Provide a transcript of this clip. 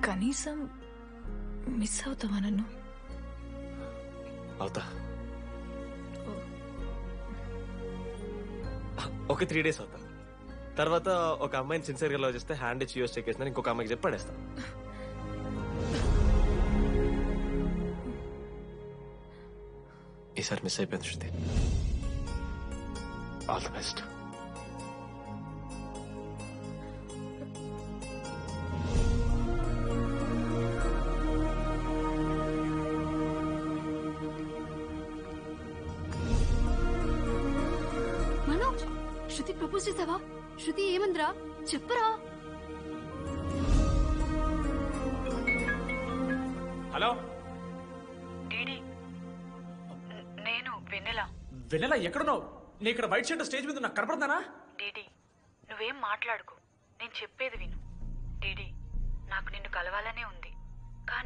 కనీసం మిస్ అవుతావా నన్ను? అవుతా. ఒక 3 days అవుతా. తర్వాత ఒక అమ్మాయిని సిన్సియర్గా లవ్ చేస్తే హ్యాండ్ ఇచ్చి యూస్ చెక్కేసిన ఇంకొక అమ్మాయికి చెప్పి పడేస్తా. ఈసారి మిస్ అయిపోయింది Shruti. All the best. Manoj, Shruti propose చేసావా? శృతి ఏమందిరా చెప్పరా? హలో డీడీ, నేను వెన్నెల. వెన్నెల ఎక్కడున్నావు? నీ ఇక్కడ వైట్ షర్ట్ స్టేజ్ మీద నాకు కనపడతానా? డీడీ, నువ్వేం మాట్లాడుకో, నేను చెప్పేది విను. డీడీ, నాకు నిన్ను కలవాలనే ఉంది.